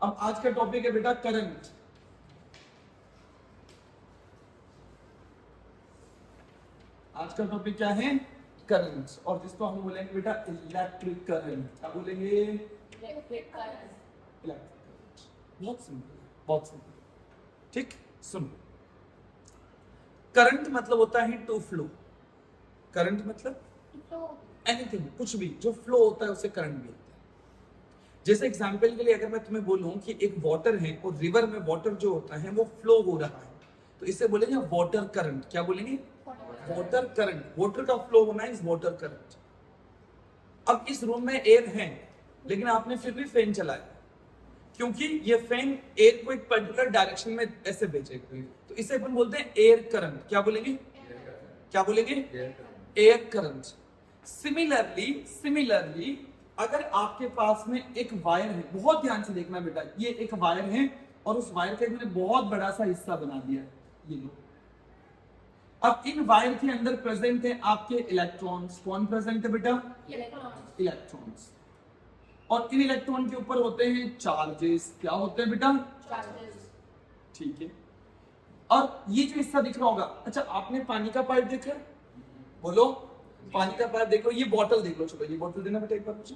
अब आज का टॉपिक है बेटा करंट। आज का टॉपिक क्या है? करंट, और जिसको हम बोलेंगे बेटा इलेक्ट्रिक करंट। क्या बोलेंगे? Electric current. Electric current. बहुत सिंपल, बहुत सिंपल। ठीक, सुनो। करंट मतलब होता है टू फ्लो। करंट मतलब एनीथिंग, कुछ भी जो फ्लो होता है उसे करंट बोलते हैं। जैसे एग्जांपल के लिए अगर मैं तुम्हें बोलूं कि एक वाटर है और रिवर में वाटर जो होता है वो फ्लो हो रहा है, तो इसे बोलेंगे वाटर करंट। क्या बोलेंगे? Water current. वाटर का फ्लो होना इज वाटर करंट। अब इस रूम में एयर है, लेकिन आपने फिर भी फैन चलाया, क्योंकि ये फैन एयर को एक पर्टिकुलर डायरेक्शन में ऐसे भेजेगा, तो इसे अपन बोलते हैं एयर करंट। क्या बोलेंगे? क्या बोलेंगे? Air current. सिमिलरली अगर आपके पास में एक वायर है, बहुत ध्यान से देखना बेटा, ये एक वायर है और उस वायर का मैंने बहुत बड़ा सा हिस्सा बना दिया है, ये लो। अब इन वायर के अंदर प्रेजेंट है आपके इलेक्ट्रॉन्स। कौन प्रेजेंट है बेटा? इलेक्ट्रॉन्स। और इन इलेक्ट्रॉन के ऊपर होते हैं चार्जेस। क्या होते हैं बेटा? चार्जेस। ठीक है। और ये जो हिस्सा दिख रहा होगा, अच्छा आपने पानी का पाइप देखा? बोलो, पानी का पाइप देख लो। ये बॉटल देख लो, चलो ये बॉटल देना बेटा एक बार मुझे।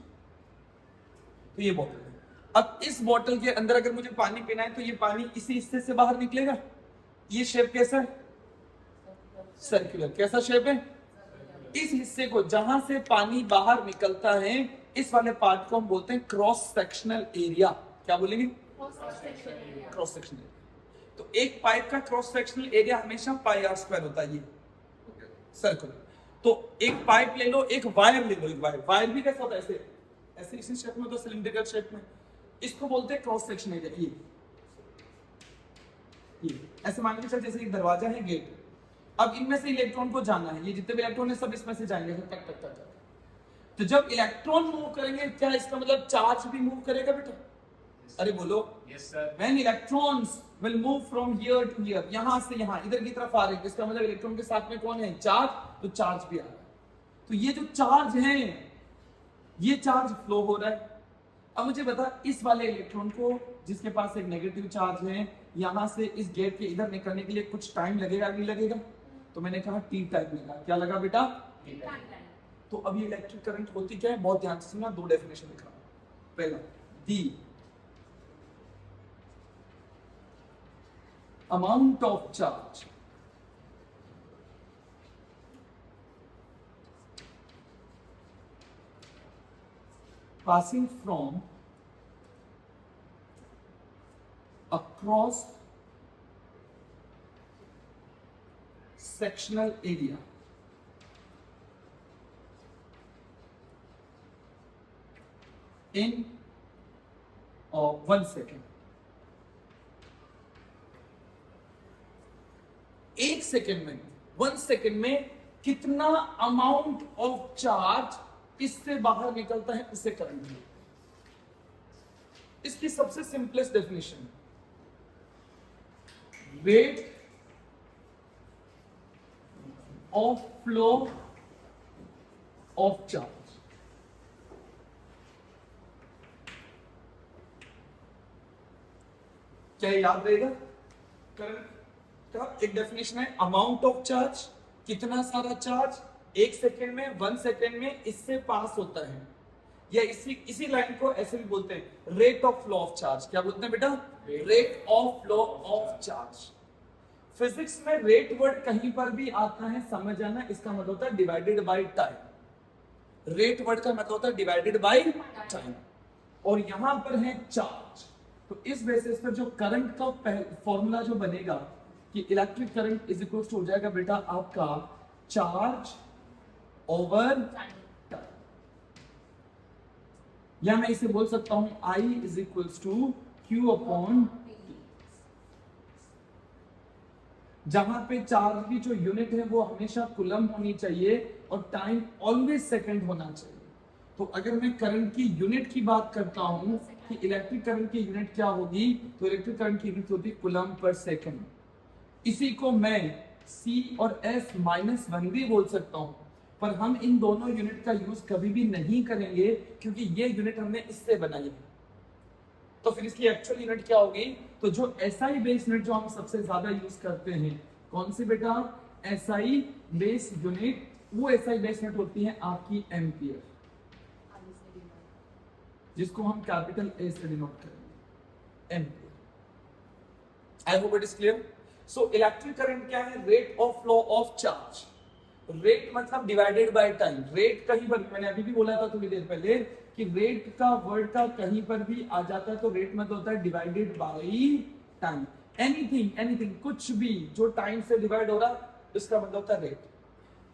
तो ये बॉटल है। अब इस बॉटल के अंदर अगर मुझे पानी पीना है तो ये पानी इसी हिस्से से बाहर निकलेगा। ये शेप कैसा है? सर्कुलर। कैसा शेप है? इस हिस्से को जहां से पानी बाहर निकलता है, इस वाले पार्ट को हम बोलते हैं क्रॉस सेक्शनल एरिया। क्या बोलेंगे? Cross sectional area. तो एक पाइप का क्रॉस सेक्शनल एरिया हमेशा पाई आर स्क्वायर होता है, ये सर्कुलर। तो एक पाइप ले लो, एक वायर ले लो, एक वायर भी कैसा होता है? ऐसे ऐसे इसी शेप में, तो सिलिंड्रिकल शेप में। इसको बोलते हैं क्रॉस सेक्शन एरिया। ये ऐसे मान के चल, जैसे एक दरवाजा है, गेट। अब इनमें से इलेक्ट्रॉन को जाना है, ये जितने भी इलेक्ट्रॉन है सब इसमें से जाएंगे, टक टक टक टक। तो जब इलेक्ट्रॉन मूव करेंगे, क्या इसका मतलब चार्ज भी मूव करेगा बेटा? अरे बोलो। Yes, sir. When electrons will move from here to here, यहां से यहां इधर की तरफ आ रहे हैं, इसका मतलब इलेक्ट्रॉन के साथ में कौन है? चार्ज। तो चार्ज भी आ रहा है। तो ये जो चार्ज है, ये चार्ज फ्लो हो रहा है। अब मुझे बता, इस वाले इलेक्ट्रॉन को जिसके पास एक नेगेटिव चार्ज है, यहां से इस गेट के इधर निकलने के लिए कुछ टाइम लगेगा, नहीं लगेगा? तो मैंने कहा टी टाइम लगा। क्या लगा बेटा? तो अब ये इलेक्ट्रिक करंट होती क्या है? बहुत ध्यान से सुनना, दो डेफिनेशन लिख रहा हूं। पहला, दी amount of charge passing from across sectional area in 1 second। एक सेकेंड में, 1 सेकेंड में कितना अमाउंट ऑफ चार्ज इससे बाहर निकलता है, उसे करंट बोलते हैं। इसकी सबसे simplest definition, rate of flow of charge. क्या याद रहेगा? करंट एक डेफिनेशन है, अमाउंट ऑफ चार्ज, कितना सारा चार्ज एक सेकेंड में, 1 सेकेंड में इससे पास होता है। या इसी लाइन को ऐसे भी बोलते हैं, rate of flow of charge. क्या बोलते हैं बेटा? Rate of flow of charge. Physics में रेट वर्ड कहीं पर भी आता है, समझ आना, इसका मतलब होता है divided by time. Rate word का मतलब होता है डिवाइडेड बाय टाइम, और यहां पर है चार्ज। तो इस बेसिस पर जो करंट का फॉर्मूला जो बनेगा कि electric current is equal to हो जाएगा बेटा आपका चार्ज ओवर टाइम, या मैं इसे बोल सकता हूं I is equal to Q upon T। जहां पे चार्ज की जो यूनिट है वो हमेशा कूलम होनी चाहिए और टाइम ऑलवेज सेकंड होना चाहिए। तो अगर मैं करंट की यूनिट की बात करता हूं कि इलेक्ट्रिक करंट की यूनिट क्या होगी, तो इलेक्ट्रिक करंट की यूनिट होती है कूलम पर सेकंड। इसी को मैं C और S -1 भी बोल सकता हूं, पर हम इन दोनों यूनिट का यूज कभी भी नहीं करेंगे, क्योंकि ये यूनिट हमने इससे बनाई है। तो फिर इसकी एक्चुअल यूनिट क्या होगी? तो जो एसआई बेस यूनिट जो हम सबसे ज्यादा यूज करते हैं, कौन सी बेटा? SI base unit. वो एसआई बेस यूनिट होती है आपकी एम्पियर, जिसको हम कैपिटल ए से डिनोट करेंगे, ampere. I hope it is clear. So electric current क्या है? Rate of flow of charge. Rate मतलब डिवाइडेड बाय टाइम। रेट कहीं पर, मैंने अभी भी बोला था थोड़ी देर पहले कि रेट का वर्ड का कहीं पर भी आ जाता है तो रेट मतलब होता है डिवाइडेड बाय टाइम। एनीथिंग कुछ भी जो टाइम से डिवाइड हो रहा इसका मतलब होता है rate.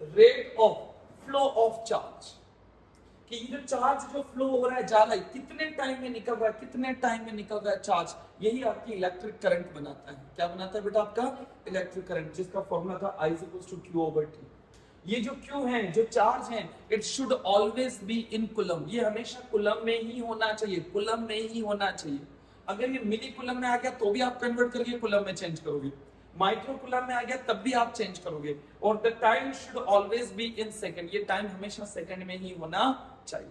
Rate of flow of charge, कि ये जो चार्ज जो फ्लो हो रहा है, जा रहा है, कितने टाइम में निकल रहा है, कितने टाइम में निकल रहा है चार्ज, यही आपकी इलेक्ट्रिक करंट बनाता है। क्या बनाता है बेटा? आपका इलेक्ट्रिक करंट, जिसका फॉर्मूला था I = Q/T। ये जो Q है, जो चार्ज है, it should always be in coulomb. ये हमेशा कुलम में ही होना चाहिए, कुलम में ही होना चाहिए। अगर ये मिली कुलम में आ गया तो भी आप कन्वर्ट करके कुलम में चेंज करोगे, माइक्रो कुलम में आ गया तब भी आप चेंज करोगे। और the time should always be in second, ये टाइम हमेशा सेकंड में ही होना चाहिए।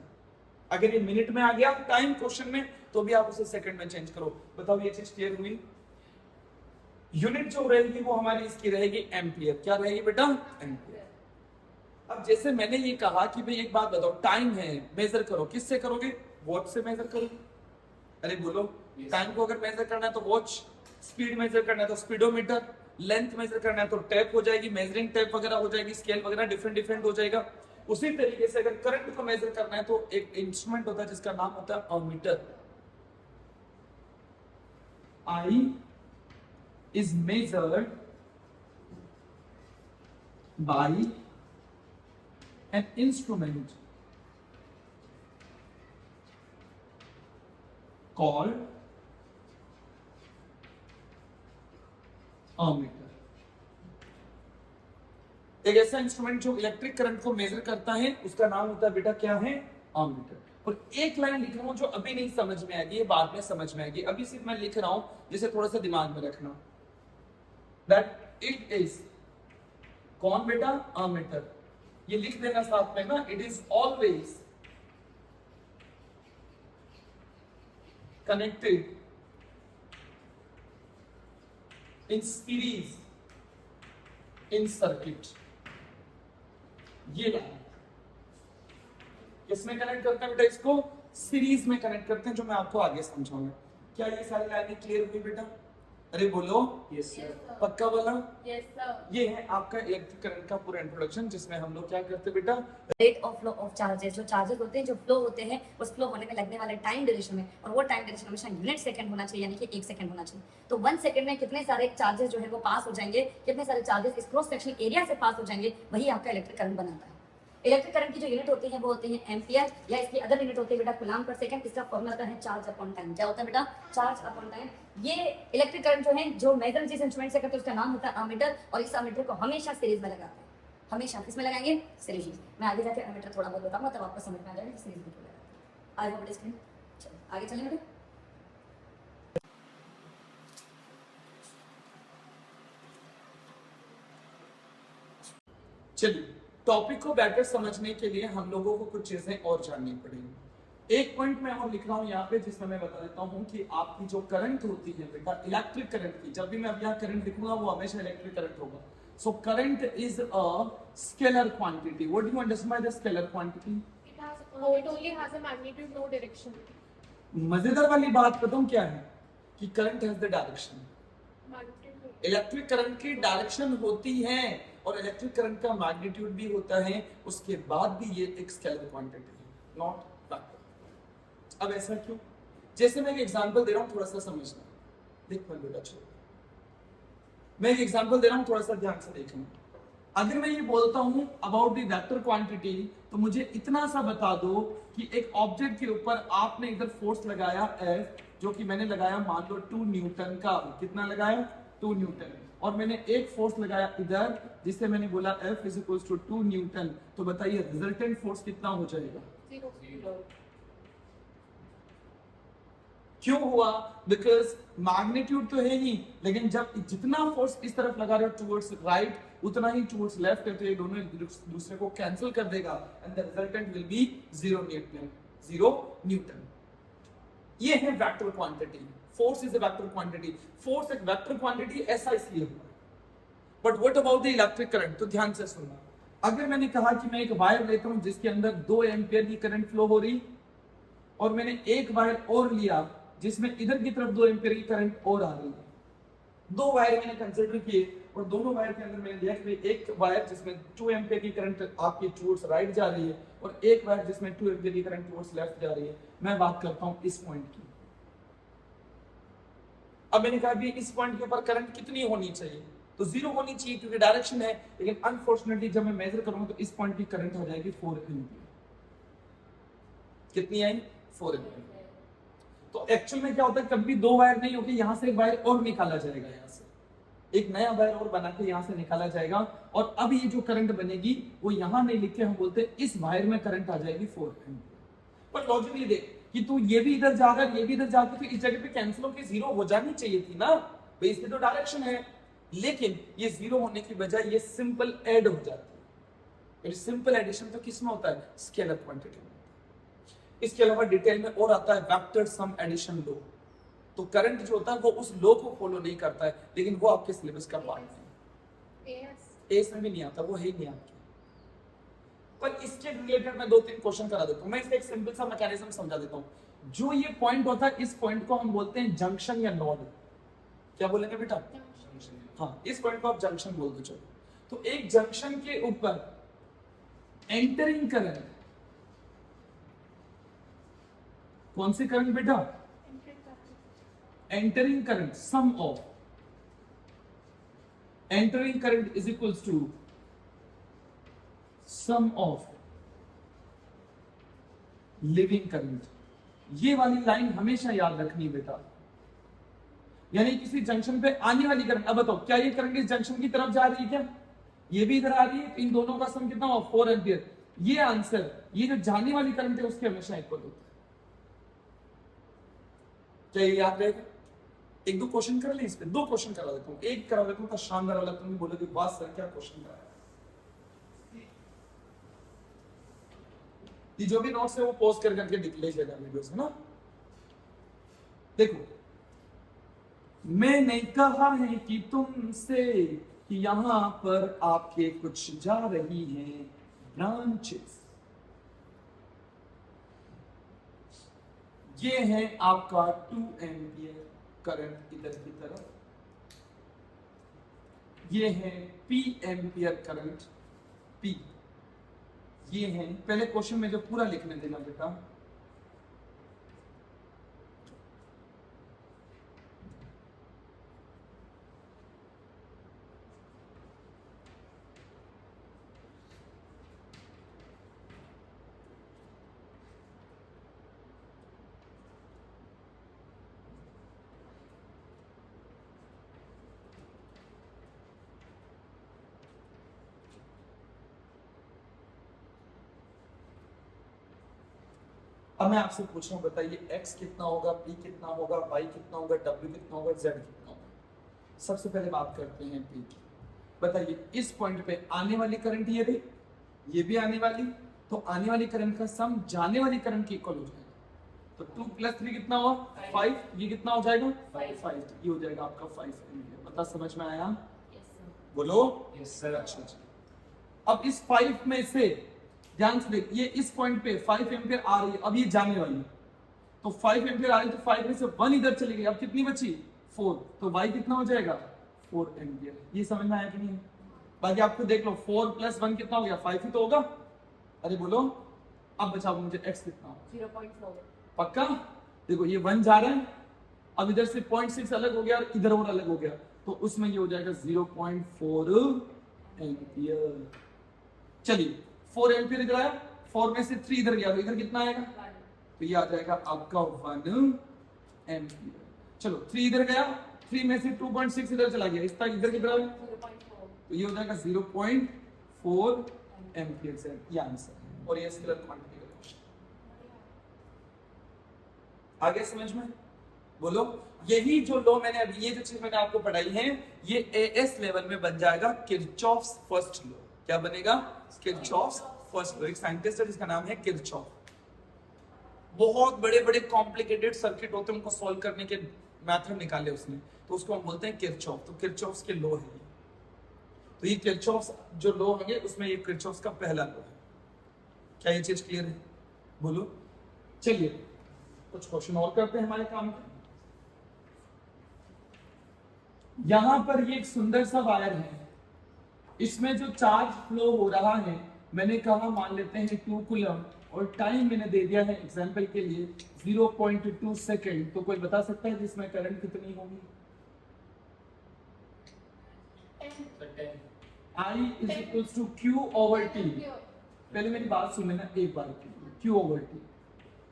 अगर ये मिनट में आ गया टाइम क्वेश्चन में तो भी आप उसे सेकंड में चेंज करो। बताओ ये चीज क्लियर हुई? यूनिट जो रहेगी वो हमारी इसकी रहेगी एम्पियर। क्या रहेगी बेटा? एम्पियर। अब जैसे मैंने ये कहा कि भाई एक बात बताओ, टाइम है, मेजर करो, किससे करोगे? वॉच से मेजर करो। अरे बोलो, टाइम को अगर मेजर करना है तो वॉच, स्पीड मेजर करना है तो स्पीडोमीटर, लेंथ मेजर करना है तो टेप हो जाएगी, मेजरिंग टेप वगैरह हो जाएगी, स्केल वगैरह डिफरेंट हो जाएगा। उसी तरीके से अगर करंट को मेजर करना है तो एक इंस्ट्रूमेंट होता है जिसका नाम होता है ammeter. I is measured by an instrument called ammeter। एक ऐसा इंस्ट्रूमेंट जो इलेक्ट्रिक करंट को मेजर करता है उसका नाम होता है बेटा क्या है? अमीटर। और एक लाइन लिख रहा हूं जो अभी नहीं समझ में आएगी, ये बाद में समझ में आएगी, अभी सिर्फ मैं लिख रहा हूं जिसे थोड़ा सा दिमाग में रखना। दैट इट इज, कौन बेटा? अमीटर। ये लिख देना साथ में ना, it is always connected in series in circuit. ये लाइन किसमें कनेक्ट करते हैं बेटा? इसको सीरीज में कनेक्ट करते हैं, जो मैं आपको आगे समझाऊंगा। क्या ये सारी लाइनें क्लियर हुई बेटा? अरे बोलो यस सर। पक्का वाला? Yes sir. ये है आपका इलेक्ट्रिक करंट का पूरा इंट्रोडक्शन, जिसमें हम लोग क्या करते हैं बेटा? Rate of flow of charges, जो चार्जेस होते हैं, जो फ्लो होते हैं, उस फ्लो होने में लगने वाले टाइम ड्यूरेशन में, और वो टाइम ड्यूरेशन हमेशा यूनिट सेकंड होना चाहिए, यानी कि 1 सेकंड होना चाहिए। तो 1 सेकंड में कितने सारे चार्जेस जो है वो पास हो जाएंगे, कितने सारे चार्जेस इस क्रॉस सेक्शन एरिया से पास हो जाएंगे, वही आपका इलेक्ट्रिक करंट बनाता है। इलेक्ट्रिक करंट की जो यूनिट होती है वो होती है एम्पियर, या इसकी अदर यूनिट होती है बेटा कूलम पर सेकंड। इसका फॉर्मूला होता है चार्ज अपॉन टाइम। क्या होता है बेटा? Charge upon time. ये इलेक्ट्रिक करंट जो है, जो मेजर जिस इंस्ट्रूमेंट से करते हैं उसका नाम होता है अमीटर, और इस अमीटर को हमेशा सीरीज में लगाते हैं। हमेशा किसमें लगाएंगे? सीरीज में। मैं आगे जाकर अमीटर थोड़ा बहुत बताऊंगा तब आपको समझ में आ जाएगा कि सीरीज में क्यों लगाते हैं। I hope it is clear. चलो आगे चलें बेटा। चलिए, टॉपिक को बेटर समझने के लिए हम लोगों को कुछ चीजें और जाननी पड़ेंगी। एक पॉइंट मैं और लिख रहा हूं यहाँ पे, जिसमें मैं बता देता हूँ कि आपकी जो करंट होती है बेटा इलेक्ट्रिक करंट की, जब भी मैं अब यहाँ करंट लिखूंगा वो हमेशा इलेक्ट्रिक करंट होगा। So current is a scalar quantity. What do you understand by the scalar quantity? It only has a magnitude, no direction. मजेदार वाली बात बताऊं क्या है कि current has the direction. Magnitude. Electric current की डायरेक्शन होती है और इलेक्ट्रिक करंट का मैग्नीट्यूड भी होता है, उसके बाद भी ये एक स्केलर क्वांटिटी है, नॉट वेक्टर। अब ऐसा क्यों? जैसे मैं एक एग्जांपल दे रहा हूं, थोड़ा सा समझना। देख मत बेटा, छोड़, मैं एक एग्जांपल दे रहा हूं, थोड़ा सा ध्यान से देखना। अगर मैं ये बोलता हूं अबाउट द वेक्टर क्वांटिटी, तो मुझे इतना सा बता दो कि एक ऑब्जेक्ट के ऊपर आपने इधर फोर्स लगाया F, जो कि मैंने लगाया मान लो 2 न्यूटन का। कितना लगाया? 2 न्यूटन। और मैंने एक फोर्स लगाया इधर जिसे मैंने बोला F = 2 न्यूटन। तो बताइए रिजल्टेंट फोर्स कितना हो जाएगा? Zero. क्यों हुआ? बिकॉज मैग्नीट्यूड तो है ही, लेकिन जब जितना फोर्स इस तरफ लगा रहे हो टुवर्ड्स राइट, उतना ही टुवर्ड्स लेफ्ट है, तो ये दोनों एक दूसरे को कैंसिल कर देगा and the resultant will be 0 Newton. ये है vector quantity. Force is a vector quantity. Force एक वेक्टर क्वांटिटी ऐसा इसलिए हुआ। But what about the electric current? तो ध्यान से सुनना। अगर मैंने कहा कि मैं एक वायर लेता हूं जिसके अंदर 2 एम्पियर की करंट फ्लो हो रही, और मैंने एक वायर और लिया जिसमें इधर की तरफ 2 एम्पियर की करंट और आ रही है, 2 वायर मैंने कंसीडर किए, और दोनों वायर के अंदर मैंने दिया कि एक वायर जिसमें 2 एम्पियर की करंट आपकी टूवर्ड्स राइट जा रही है और एक वायर जिसमें 2 एम्पियर की करंट टूवर्ड्स लेफ्ट जा रही है। मैं बात करता हूं इस पॉइंट की। अब मैंने कहा भी इस पॉइंट के ऊपर करंट कितनी होनी चाहिए? तो 0 होनी चाहिए क्योंकि डायरेक्शन है, लेकिन अनफॉर्चुनेटली जब मैं मेजर करूंगा तो इस पॉइंट की करंट हो जाएगी 4 एम्पियर। कितनी आई? 4 एम्पियर। तो एक्चुअल में क्या होता है, कभी 2 वायर नहीं होगी, यहां से एक वायर और निकाला जाएगा, यहां से एक नया वायर और बना के यहां से निकाला जाएगा, और अब ये जो करंट बनेगी वो यहां नहीं लिख के हम बोलते हैं इस वायर में करंट आ जाएगी 4 एम्पियर। पर लॉजिकली देख कि तू ये भी इधर जा रहा है, ये भी इधर जाके, तो इस जगह पे कैंसिल होकर 0 हो जानी चाहिए थी ना भाई, इसकी तो डायरेक्शन है। लेकिन ये 0 होने की बजाय ये सिंपल ऐड हो जाती है। सिंपल एडिशन तो किसमें होता है? स्केलर क्वांटिटी में। इसके अलावा डिटेल में और आता है वेक्टर सम एडिशन लॉ। तो करंट जो होता है वो उस लॉ को फॉलो नहीं करता है, लेकिन वो आपके सिलेबस का पार्ट है। एस में भी नहीं आता, वो है ही नहीं आपके। पर इसके रिलेटेड मैं 2-3 क्वेश्चन करा देता हूं। मैं इसका एक सिंपल सा मैकेनिज्म समझा देता हूं। जो ये पॉइंट होता है, इस पॉइंट को हम बोलते हैं जंक्शन या नोड। क्या बोलेंगे बेटा? हाँ, इस पॉइंट को आप जंक्शन बोल दो। चलो, तो एक जंक्शन के ऊपर एंटरिंग करंट, कौन सी करंट बेटा? Entering current, sum of entering current is equals to sum of leaving current. ये वाली लाइन हमेशा याद रखनी बेटा। यानी किसी जंक्शन पे आने वाली करंट, अब बताओ क्या ये करंट इस जंक्शन की तरफ जा रही है? क्या ये भी इधर आ रही है? इन दोनों का सम कितना हुआ? 4 एम्पियर। ये आंसर, ये जो जाने वाली करंट है उसके हमेशा इक्वल होता है। क्या ये याद रहेगा? 1-2 क्वेश्चन कर ले इस पे। 2 क्वेश्चन करा देता हूं, एक करा देता हूं शानदार वाला, तुम बोलोगे वाह सर क्या क्वेश्चन कराया। ये जो भी नोट्स है वो पोस्ट कर करके डिक्लेयर किया वीडियोस है ना। देखो, मैंने कहा है कि तुमसे कि यहां पर आपके कुछ जा रही हैं ब्रांचेस। ये है आपका 2 एम्पियर करंट इधर की तरफ, ये है P एम्पियर करंट P। ये है, पहले क्वेश्चन में जो पूरा लिखने देना बेटा। अब मैं आपसे पूछ रहा हूं, बताइए x कितना होगा, p कितना होगा, y कितना होगा, w कितना होगा, z कितना होगा। सबसे पहले बात करते हैं p की। बताइए इस पॉइंट पे आने वाली करंट ये रही, ये भी आने वाली, तो आने वाली करंट का सम जाने वाली करंट के इक्वल हो जाएगा। तो 2 + 3 कितना हुआ? 5। ये कितना हो जाएगा? 5। ये हो जाएगा आपका 5 एम्पियर। पता समझ में आया? बोलो यस सर। अच्छा, अब इस 5 में से ध्यान से देख, ये इस पॉइंट पे 5 एम्पियर आ रही है, अब ये जाने वाली है, तो 5 एम्पियर आ रही है, तो 5 में से 1 इधर चली गई, अब कितनी बची? 4। तो y कितना हो जाएगा? 4 एम्पियर। ये समझ में आया कि नहीं? बाकी आपको देख लो, 4 + 1 कितना हो गया? 5 ही तो होगा। अरे बोलो, अब बचा मुझे x कितना हो? 0.4। पक्का? देखो ये 1 जा रहा है, अब इधर से 0.6 अलग हो गया और इधर और अलग हो गया, तो उसमें ये हो जाएगा 0.4 एम्पियर। चलिए 4 एम्पियर इधर आया, 4 में से 3 इधर गया, तो इधर कितना आएगा? तो ये आ जाएगा आपका 1 एम्पियर। चलो 3 इधर गया, 3 में से 2.6 इधर चला गया, इसका इधर कितना है? 0.4। तो ये हो जाएगा 0.4 एम्पियर से ये आंसर। और ये स्केलर क्वांटिटी का क्वेश्चन। आगे समझ में? बोलो, यही जो लॉ मैंने अभी, ये जो चीज मैंने आपको पढ़ाई है, ये एएस लेवल में बन जाएगा किरचॉफ्स फर्स्ट लॉ। क्या बनेगा? Kirchhoff's first law. एक साइंटिस्ट है जिसका नाम है किरचॉफ। बहुत बड़े बड़े कॉम्प्लिकेटेड सर्किट होते हैं, उनको सॉल्व करने के मेथड निकाले उसने, तो उसको हम बोलते हैं किरचॉफ। तो किरचॉफ के लॉ है ये। तो ये किरचॉफ जो लॉ होंगे उसमें ये किरचॉफ का पहला लॉ है। क्या ये चीज क्लियर है? बोलो। चलिए कुछ क्वेश्चन और करते हैं हमारे काम के। यहां पर ये एक सुंदर सा वायर है, इसमें जो चार्ज फ्लो हो रहा है, मैंने कहा मान लेते हैं 2 कूलम, और टाइम मैंने दे दिया है एग्जांपल के लिए 0.2 सेकंड। तो कोई बता सकता है जिसमें करंट कितनी होगी? I is equals to Q over T। पहले मेरी बात सुन लेना एक बार, Q over T।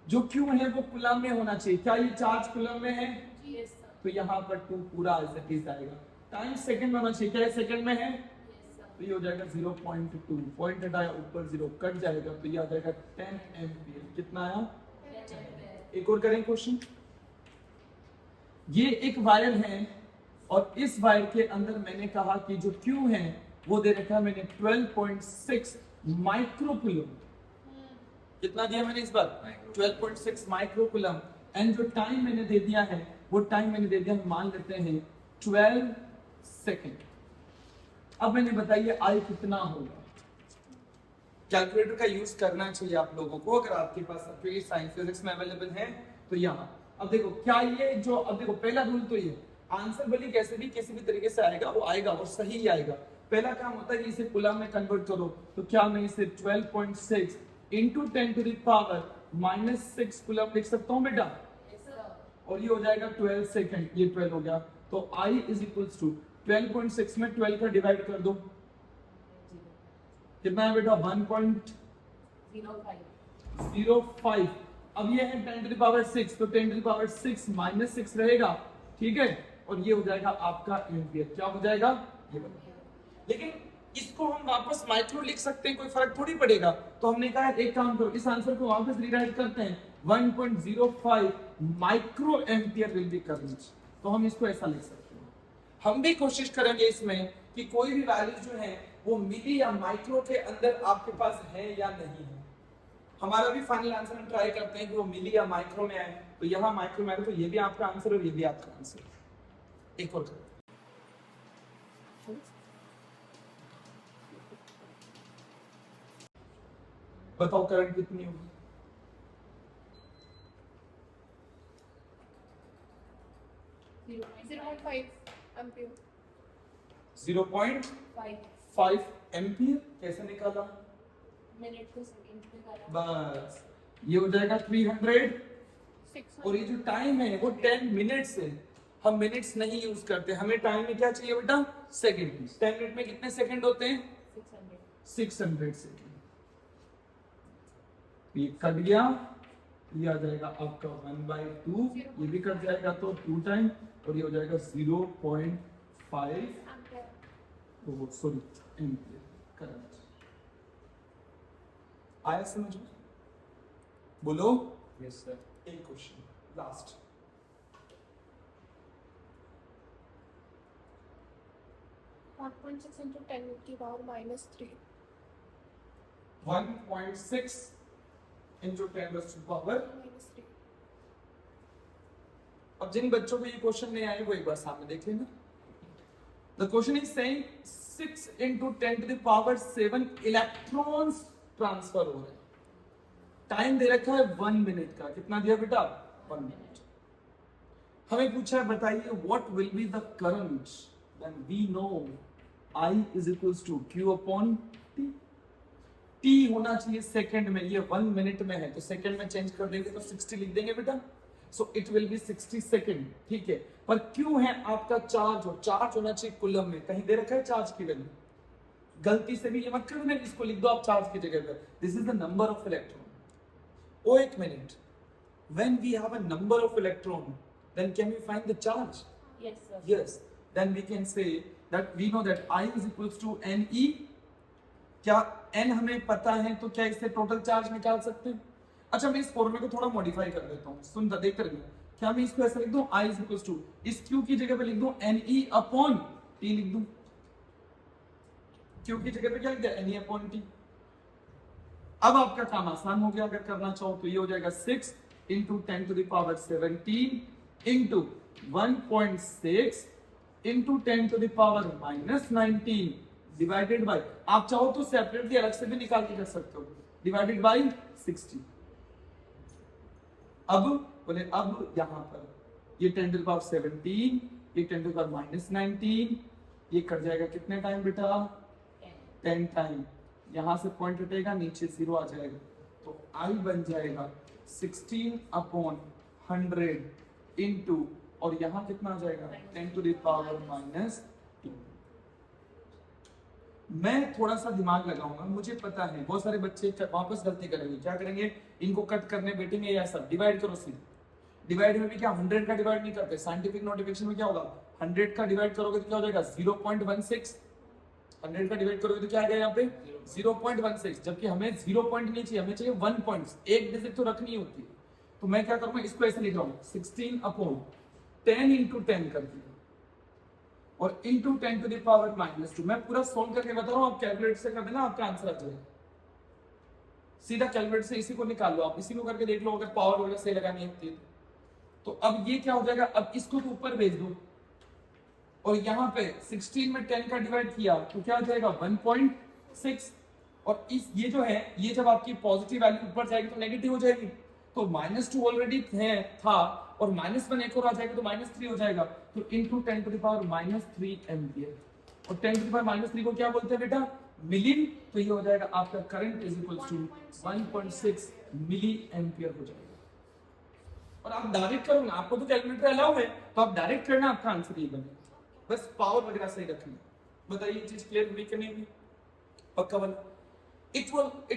जो Q है वो कूलम में होना चाहिए। क्या ये चार्ज कूलम में है? Yes, sir. तो यहाँ पर 2 पूरा आएगा। टाइम सेकंड में होना चाहिए। क्या ये सेकंड में है? Yes, sir. तो ये हो जाएगा 0.2, पॉइंट हटाया ऊपर 0 कट जाएगा, तो ये आ जाएगा 10 एम्पियर। कितना आया? एक और करें क्वेश्चन। ये एक वायर है और इस वायर के अंदर मैंने कहा कि जो Q है वो दे रखा है मैंने 12.6 माइक्रोकूलम। कितना दिया मैंने इस बार? 12.6 माइक्रोकूलम। एंड जो टाइम मैंने दे दिया है वो टाइम मैंने दे दिया, मान लेते हैं 12 सेकेंड। अब मैंने बताइए आई कितना होगा। कैलकुलेटर का यूज करना चाहिए आप लोगों को, अगर आपके पास आपके साइंस फिजिक्स में अवेलेबल है तो यहाँ। अब देखो क्या ये जो, अब देखो पहला रूल तो ये आंसर भले कैसे भी किसी भी तरीके से आएगा वो आएगा और सही ही आएगा। पहला काम होता है कि इसे कूलम में कन्वर्ट करो। तो क्या मैं इसे 12.6 into 10 to the power -6 coulomb लिख सकता हूँ बेटा? और ये हो जाएगा 12 सेकंड। ये 12 हो गया। तो I इज इक्वल्स टू 12.6 में 12 का डिवाइड कर दो, कितना है बेटा? 1.05। अब ये है 10 टू द पावर 6, तो 10 टू द पावर 6 माइनस 6 रहेगा, ठीक है। और ये हो जाएगा आपका एम्पियर। क्या हो जाएगा? ये बनेगा। लेकिन इसको हम वापस माइक्रो लिख सकते हैं, कोई फर्क थोड़ी पड़ेगा। तो हमने कहा एक काम करो, इस आंसर को वापस रीराइट करते हैं, 1.05 micro ampere will be current. तो हम इसको ऐसा लिख सकते हैं। हम भी कोशिश करेंगे इसमें कि कोई भी वैल्यू जो है वो मिली या माइक्रो के अंदर आपके पास है या नहीं है। हमारा भी फाइनल आंसर हम ट्राई करते हैं कि वो मिली या माइक्रो में आए। तो यहाँ माइक्रो में आए तो ये भी आपका आंसर और ये भी आपका आंसर। एक और करें। बताओ करंट कितनी होगी? 0.5 ampere. 0.5 एम्पियर। कैसे निकाला? मिनट को सेकंड में करा। बस ये हो जाएगा 300। 600. और ये जो टाइम है वो 10 मिनट्स है। हम मिनट्स नहीं यूज करते, हमें टाइम में क्या चाहिए बेटा? सेकंड। 10 मिनट में कितने सेकंड होते हैं? 600 सेकंड। ये कट गया, ये आ जाएगा आपका 1/2, ये भी कट जाएगा तो 2 टाइम, और ये हो जाएगा 0.5 सॉरी एम्पियर करंट। आया समझ में? बोलो। Yes sir. एक question last. (1.6 into 10 to the power -3). 1.6 into 10 raised to power। -3. अब जिन बच्चों को ये क्वेश्चन नहीं आए वो एक बार सामने देख लेना। The question is saying 6 into 10 to the power 7 electrons transfer हो रहे हैं। टाइम दे रखा है 1 मिनट का। कितना दिया बेटा? 1 मिनट। हमें पूछा है बताइए what will be the current when we know I is equals to Q upon T। T होना चाहिए सेकंड में, ये 1 मिनट में है तो सेकंड में चेंज कर देंगे तो 60 लिख देंगे बेटा। So it will be 60 second, ठीक है। पर Q है आपका चार्ज, और चार्ज होना चाहिए कूलम में। कहीं दे रखा है चार्ज की वैल्यू? गलती से भी ये मत करना, इसको लिख दो आप चार्ज की जगह पर। This is the number of electron. Oh एक मिनट, when we have a number of electron then can we find the charge? Yes, sir. Yes, then we can say that we know that I is equals to NE। क्या N हमें पता है तो क्या इससे total charge निकाल सकते हैं? अच्छा मैं इस फॉर्मूले को थोड़ा मॉडिफाई कर देता हूँ, सुन देखते रहिए। क्या मैं इसको ऐसा लिख दूं I is equals to इस Q की जगह पे लिख दूं NE upon T लिख दूं। Q की जगह पे क्या लिख दिया? NE upon T। अब आपका काम आसान हो गया, अगर करना चाहो तो ये हो जाएगा 6 into 10 to the power 17 into 1.6 into 10 to the power minus 19 divided by, आप चाहो तो सेपरेटली अलग से भी निकाल के कर सकते हो, डिवाइडेड बाय 60। अब बोले अब यहां पर ये 10 टू द पावर 17, ये 10 टू द पावर माइनस 19, ये कट जाएगा कितने टाइम बेटा? 10 टाइम। यहां से पॉइंट हटेगा, नीचे 0 आ जाएगा, तो I बन जाएगा 16/100 इंटू, और यहां कितना आ जाएगा? 10 टू द पावर माइनस 2। मैं थोड़ा सा दिमाग लगाऊंगा, मुझे पता है बहुत सारे बच्चे वापस गलती करेंगे। क्या करेंगे? इनको कट करने बैठेंगे या सब डिवाइड करो सीधे। डिवाइड में भी क्या 100 का डिवाइड नहीं करते, साइंटिफिक नोटिफिकेशन में क्या होगा? 100 का डिवाइड करोगे तो क्या हो जाएगा? 0.16। 100 का डिवाइड करोगे तो क्या आएगा यहाँ पे? 0.16, जबकि हमें 0 पॉइंट नहीं चाहिए, हमें चाहिए 1 पॉइंट। एक डिजिट तो रखनी होती है। तो मैं क्या करूंगा, इसको ऐसे लिख रहा हूँ 16/10 इंटू 10 कर दिया, और into 10 to the power minus 2। मैं पूरा सोल्व करके बता रहा हूँ, आप कैलकुलेट से कर देना, आपका आंसर आ जाएगा। सीधा कैलकुलेट से इसी को निकाल लो, आप इसी को करके देख लो अगर पावर वगैरह सही लगानी है तो। अब ये क्या हो जाएगा? अब इसको तो ऊपर भेज दो, और यहाँ पे 16 में 10 का डिवाइड किया तो क्या हो जाएगा? 1.6। और इस ये जो है, ये जब आपकी पॉजिटिव वैल्यू ऊपर जाएगी तो नेगेटिव हो जाएगी, तो -2 ऑलरेडी था, और -1 एक और आ जाएगा तो -3 हो जाएगा, तो into 10 to the power -3 ampere. और 10 टू द पावर -3 को क्या बोलते हैं बेटा? मिली। तो ये हो जाएगा आपका current is equals to 1.6 milliampere हो जाएगा। और आप डायरेक्ट करो ना, आपको तो कैलकुलेटर अलाउ है, तो आप डायरेक्ट करना, आपका आंसर ये बनेगा। बस पावर वगैरह सही रखना। बताइए चीज क्लियर हुई कि नहीं हुई? पक्का वाला। It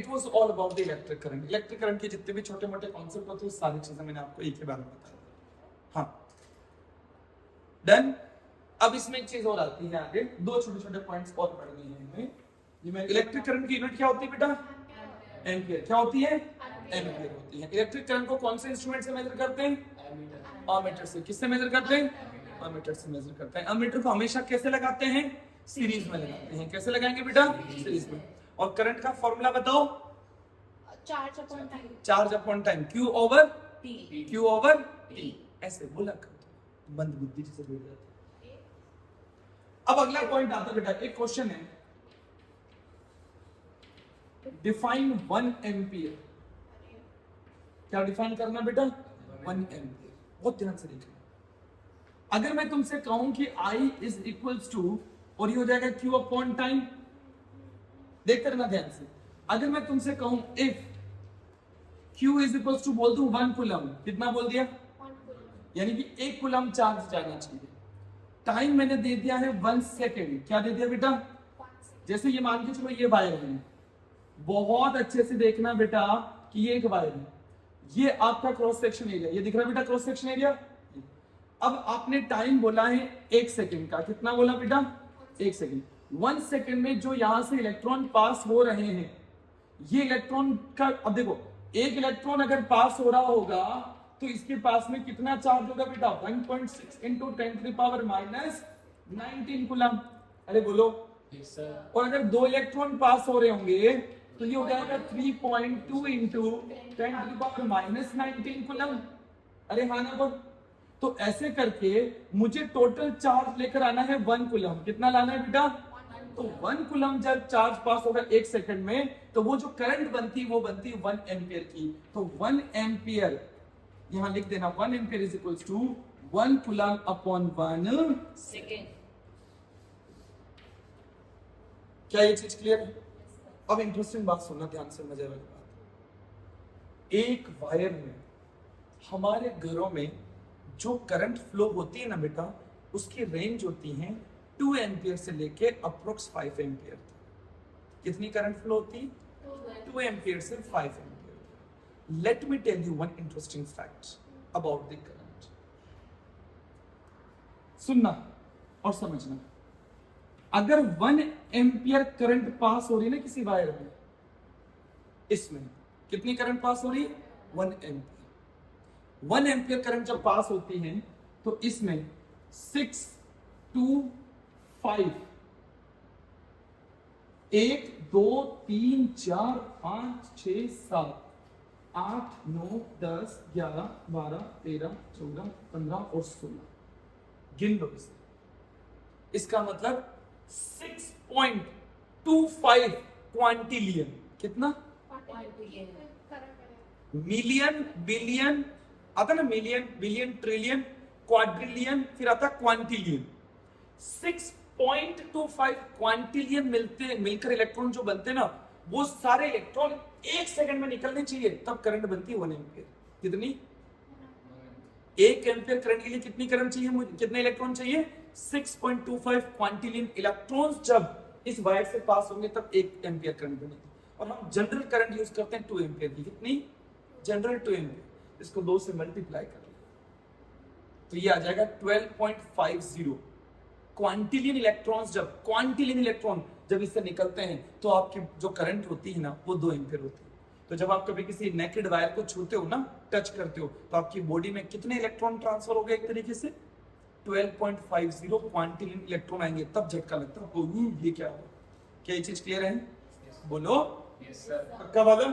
was all about the electric current. Electric current के जितने भी छोटे मोटे कॉन्सेप्ट होते हैं सारी चीजें मैंने आपको एक ही बार में बताया। हाँ डन। अब इसमें एक चीज और आती है आगे, दो छोटे छोटे पॉइंट्स और पढ़नी है हमें। इलेक्ट्रिक करंट की यूनिट क्या होती है बेटा? एम्पियर। क्या होती है? एम्पियर होती है। इलेक्ट्रिक करंट को कौन से इंस्ट्रूमेंट से मेजर करते हैं? अमीटर से। किससे मेजर करते हैं? अमीटर से मेजर करते हैं। अमीटर को हमेशा कैसे लगाते हैं? सीरीज में लगाते हैं। कैसे लगाएंगे बेटा? सीरीज में। और करंट का फॉर्मूला बताओ? Charge upon time. Charge upon time, Q over T। Q over T। ऐसे बोला कर, मंद बुद्धि से बोल जाते। अब अगला पॉइंट आता है बेटा, एक क्वेश्चन है, डिफाइन 1 एम्पियर। क्या डिफाइन करना बेटा? 1 एम्पियर। बहुत ध्यान से देखना। अगर मैं तुमसे कहूं कि I इज इक्वल्स टू, और ये हो जाएगा Q अपॉन टाइम, देखते रहना ध्यान से। अगर मैं तुमसे कहूं if Q is equals to, बोल दूं 1 कूलम, कितना बोल दिया? 1 कूलम, यानी कि 1 कूलम चार्ज जाना चाहिए। टाइम मैंने दे दिया है 1 सेकेंड। क्या दे दिया बेटा? 1 सेकंड। जैसे ये मान के चलो ये वायर है, बहुत अच्छे से देखना बेटा कि ये एक वायर है, ये आपका क्रॉस सेक्शन एरिया, ये दिख रहा है बेटा क्रॉस सेक्शन एरिया। अब आपने टाइम बोला है 1 सेकेंड का, कितना बोला बेटा? 1 सेकेंड। 1 सेकेंड में जो यहां से इलेक्ट्रॉन पास हो रहे हैं, ये इलेक्ट्रॉन का, अब देखो एक इलेक्ट्रॉन अगर पास हो रहा होगा तो इसके पास में कितना चार्ज होगा बेटा? 1.6 into 10 to the power minus 19 coulomb. अरे बोलो। Yes, sir. और अगर 2 इलेक्ट्रॉन पास हो रहे होंगे तो ये हो जाएगा 3.2 into 10 to the power minus 19 coulomb. अरे हाँ ना बोल। तो ऐसे करके मुझे टोटल चार्ज लेकर आना है 1 कूलम। कितना लाना है बेटा? तो 1 कूलम जब चार्ज पास होगा 1 सेकंड में, तो वो जो करंट बनती वो बनती 1 एम्पियर की। तो 1 एम्पियर यहां लिख देना, 1 ampere is equals to 1 coulomb upon 1 second. क्या ये चीज क्लियर है? अब इंटरेस्टिंग बात सुनना ध्यान से, मजे वाली बात। एक वायर में हमारे घरों में जो करंट फ्लो होती है ना बेटा, उसकी रेंज होती है 2 एम्पियर से लेके अप्रोक्स 5 एम्पियर तक। कितनी करंट फ्लो होती? 2 एम्पियर से 5 ampere. Let me tell you one interesting fact about the current. सुनना और समझना। अगर 1 एम्पियर करंट पास हो रही है ना किसी वायर में, इसमें कितनी करंट पास हो रही है? 1 एम्पियर। 1 एम्पियर करंट जब पास होती है तो इसमें 6 2 5 1 2 3 4 5 6 7 8 9 10 11 12 13 14 15 और 16 गिन लो इसे। इसका मतलब 6.25 क्वांटिलियन। कितना? मिलियन, बिलियन आता ना, मिलियन बिलियन ट्रिलियन क्वाड्रिलियन, फिर आता क्वांटिलियन। 6.25 क्वांटिलियन मिलकर इलेक्ट्रॉन जो बनते हैं ना, वो सारे इलेक्ट्रॉन 1 सेकंड में निकलने चाहिए, तब करंट बनती है 1 एम्पियर। कितनी? 1 एम्पियर करंट के लिए कितनी करंट चाहिए मुझे, कितने इलेक्ट्रॉन चाहिए? 6.25 क्वांटिलियन इलेक्ट्रॉन्स जब इस वायर से पास होंगे तब 1 एम्पियर करंट बनेगी। और हम जनरल करंट यूज करते हैं 2 एम्पियर की। कितनी? General 2 ampere. इसको 2 से मल्टीप्लाई कर लो तो ये आ जाएगा 12.50 क्वांटिलियन इलेक्ट्रॉन्स। क्वांटिलियन इलेक्ट्रॉन जब इससे निकलते हैं तो आपकी जो करंट होती है ना, वो 2 एम्पियर होती है। तो जब आप कभी किसी नेकेड वायर को छूते हो ना, टच करते हो, तो आपकी बॉडी में कितने इलेक्ट्रॉन ट्रांसफर हो गए? एक तरीके से 12.50 क्वांटिलियन इलेक्ट्रॉन आएंगे, तब झटका लगता है। ये क्या हुआ? क्या ये चीज क्लियर है? बोलो। Yes sir. पक्का वाला?